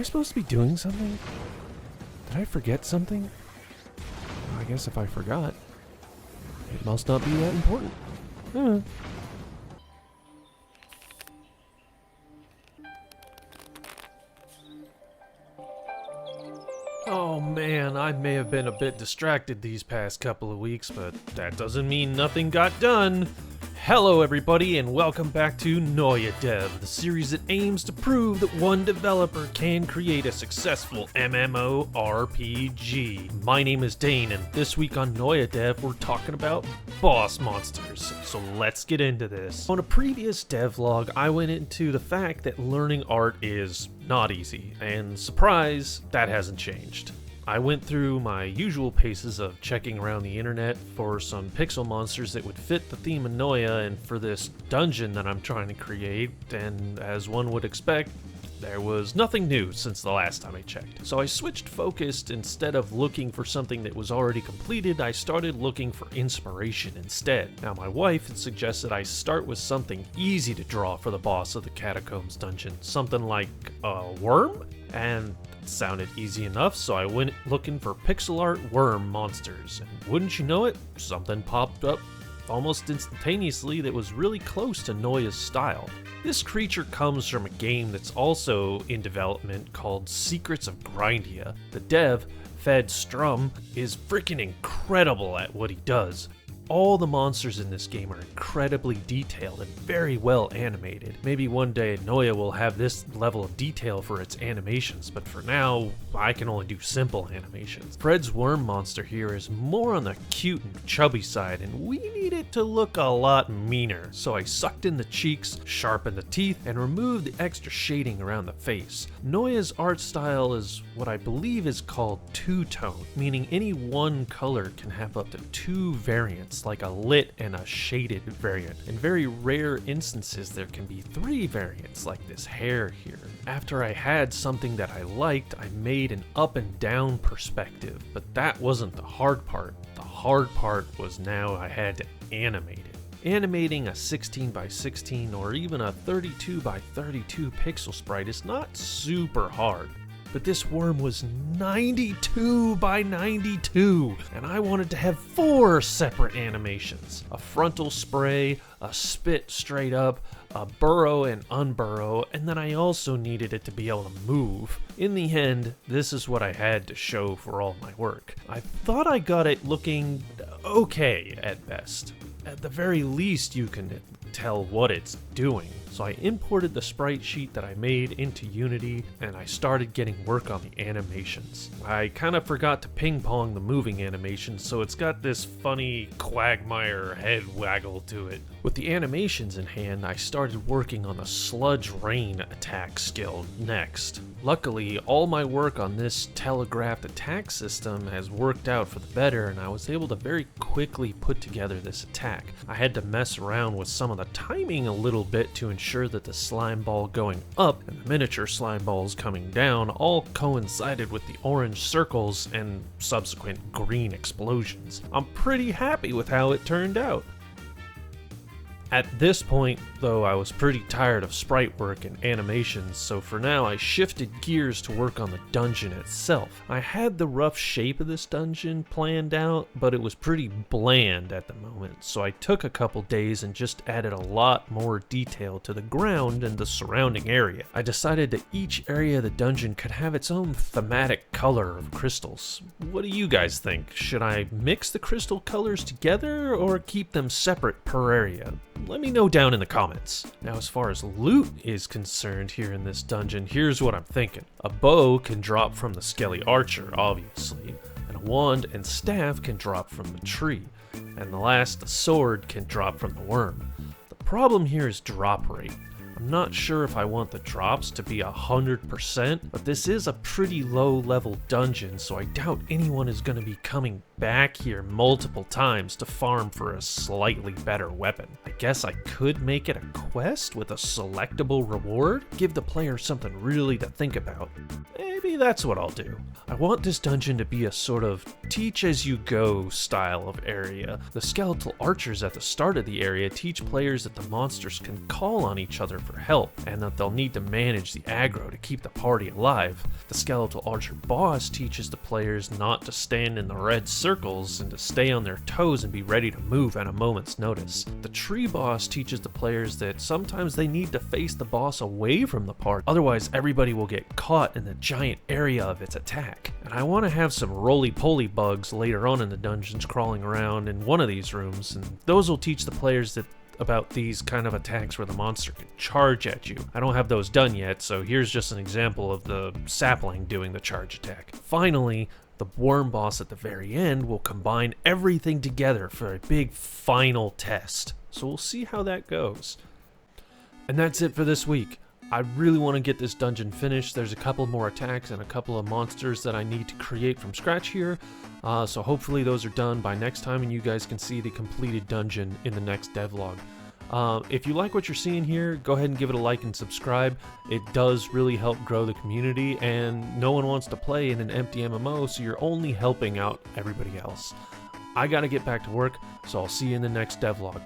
I supposed to be doing something? Did I forget something? I guess if I forgot, it must not be that important. Oh man, I may have been a bit distracted these past couple of weeks, but that doesn't mean nothing got done. Hello everybody and welcome back to Noia Dev, the series that aims to prove that one developer can create a successful MMO RPG. My name is Dane and this week on Noia Dev we're talking about boss monsters, so let's get into this. On a previous devlog I went into the fact that learning art is not easy, and surprise, that hasn't changed. I went through my usual paces of checking around the internet for some pixel monsters that would fit the theme of Noia and for this dungeon that I'm trying to create, and as one would expect, there was nothing new since the last time I checked. So I switched focus. Instead of looking for something that was already completed, I started looking for inspiration instead. Now my wife had suggested I start with something easy to draw for the boss of the Catacombs dungeon, something like a worm? And it sounded easy enough, so I went looking for pixel art worm monsters, and wouldn't you know it, something popped up almost instantaneously that was really close to Noia's style. This creature comes from a game that's also in development called Secrets of Grindia. The dev, Fed Strum, is freaking incredible at what he does. All the monsters in this game are incredibly detailed and very well animated. Maybe one day Noia will have this level of detail for its animations, but for now, I can only do simple animations. Fred's worm monster here is more on the cute and chubby side, and we need it to look a lot meaner. So I sucked in the cheeks, sharpened the teeth, and removed the extra shading around the face. Noia's art style is what I believe is called two-tone, meaning any one color can have up to two variants, like a lit and a shaded variant. In very rare instances there can be three variants like this hair here. After I had something that I liked, I made an up and down perspective, but that wasn't the hard part. The hard part was now I had to animate it. Animating a 16 by 16 or even a 32 by 32 pixel sprite is not super hard. But this worm was 92 by 92, and I wanted to have 4 separate animations. A frontal spray, a spit straight up, a burrow and unburrow, and then I also needed it to be able to move. In the end, this is what I had to show for all my work. I thought I got it looking okay at best. At the very least, you can tell what it's doing. So I imported the sprite sheet that I made into Unity and I started getting work on the animations. I kind of forgot to ping pong the moving animation, so it's got this funny quagmire head waggle to it. With the animations in hand, I started working on the sludge rain attack skill next. Luckily, all my work on this telegraphed attack system has worked out for the better, and I was able to very quickly put together this attack. I had to mess around with some of the timing a little bit to ensure that the slime ball going up and the miniature slime balls coming down all coincided with the orange circles and subsequent green explosions. I'm pretty happy with how it turned out. At this point, though, I was pretty tired of sprite work and animations, so for now I shifted gears to work on the dungeon itself. I had the rough shape of this dungeon planned out, but it was pretty bland at the moment, so I took a couple days and just added a lot more detail to the ground and the surrounding area. I decided that each area of the dungeon could have its own thematic color of crystals. What do you guys think? Should I mix the crystal colors together or keep them separate per area? Let me know down in the comments. Now, as far as loot is concerned here in this dungeon, here's what I'm thinking. A bow can drop from the Skelly Archer, obviously, and a wand and staff can drop from the tree, and the last, the sword, can drop from the worm. The problem here is drop rate. I'm not sure if I want the drops to be 100%, but this is a pretty low level dungeon, so I doubt anyone is going to be coming back here multiple times to farm for a slightly better weapon. I guess I could make it a quest with a selectable reward, give the player something really to think about. Maybe that's what I'll do. I want this dungeon to be a sort of teach as you go style of area. The skeletal archers at the start of the area teach players that the monsters can call on each other for for help, and that they'll need to manage the aggro to keep the party alive. The Skeletal Archer boss teaches the players not to stand in the red circles and to stay on their toes and be ready to move at a moment's notice. The Tree boss teaches the players that sometimes they need to face the boss away from the party, otherwise everybody will get caught in the giant area of its attack. And I want to have some roly-poly bugs later on in the dungeons crawling around in one of these rooms, and those will teach the players about these kind of attacks where the monster can charge at you. I don't have those done yet, so here's just an example of the sapling doing the charge attack. Finally, the worm boss at the very end will combine everything together for a big final test. So we'll see how that goes. And that's it for this week. I really want to get this dungeon finished. There's a couple more attacks and a couple of monsters that I need to create from scratch here. So hopefully those are done by next time and you guys can see the completed dungeon in the next devlog. If you like what you're seeing here, go ahead and give it a like and subscribe. It does really help grow the community, and no one wants to play in an empty MMO, so you're only helping out everybody else. I gotta get back to work, so I'll see you in the next devlog.